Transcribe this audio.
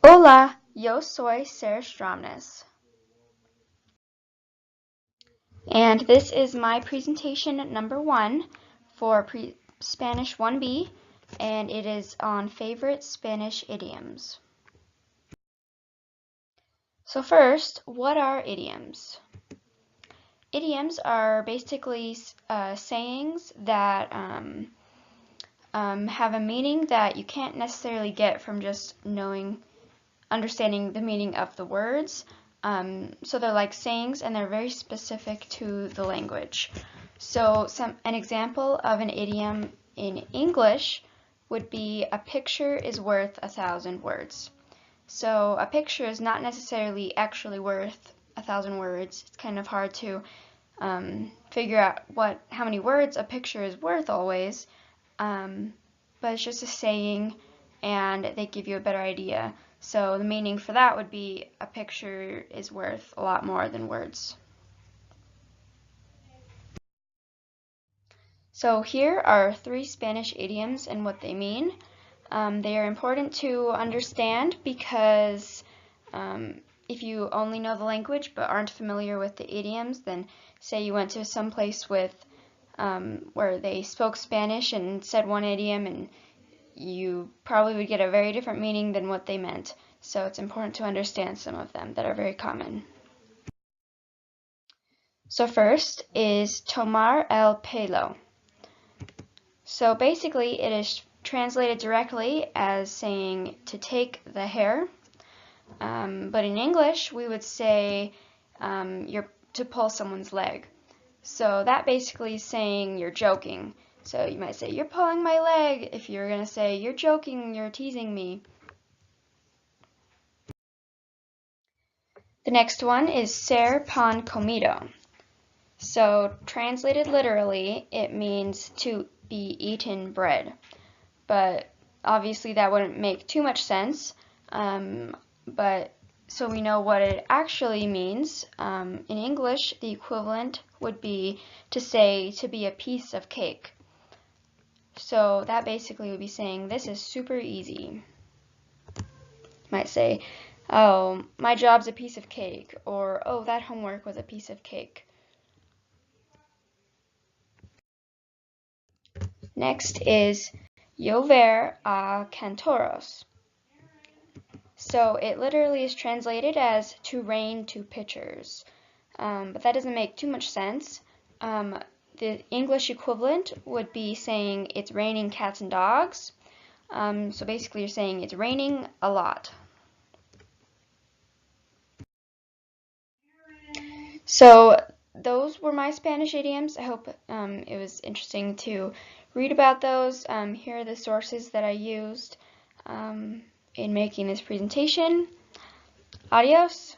Hola, yo soy Sarah Stromness, and this is my presentation number 1 for Spanish 1B, and it is on favorite Spanish idioms. So first, what are idioms? Idioms are basically sayings that have a meaning that you can't necessarily get from just understanding the meaning of the words. So they're like sayings and they're very specific to the language. So an example of an idiom in English would be a picture is worth 1,000 words. So a picture is not necessarily actually worth 1,000 words. It's kind of hard to figure out how many words a picture is worth always, but it's just a saying and they give you a better idea. So the meaning for that would be a picture is worth a lot more than words. So here are 3 Spanish idioms and what they mean. They are important to understand because if you only know the language but aren't familiar with the idioms, then say you went to some place where they spoke Spanish and said one idiom, and you probably would get a very different meaning than what they meant. So it's important to understand some of them that are very common. So first is tomar el pelo. So basically it is translated directly as saying to take the hair, but in English we would say you're to pull someone's leg. So that basically is saying you're joking. So you might say, you're pulling my leg, if you're going to say, you're joking, you're teasing me. The next one is ser pan comido. So translated literally, it means to be eaten bread. But obviously that wouldn't make too much sense. But so we know what it actually means. In English, the equivalent would be to say to be a piece of cake. So that basically would be saying this is super easy. You might say, oh, my job's a piece of cake, or oh, that homework was a piece of cake. Next is llover a cantoros. So it literally is translated as to rain to pitchers, but that doesn't make too much sense. The English equivalent would be saying it's raining cats and dogs. So basically you're saying it's raining a lot. So those were my Spanish idioms. I hope it was interesting to read about those. Here are the sources that I used in making this presentation. Adios.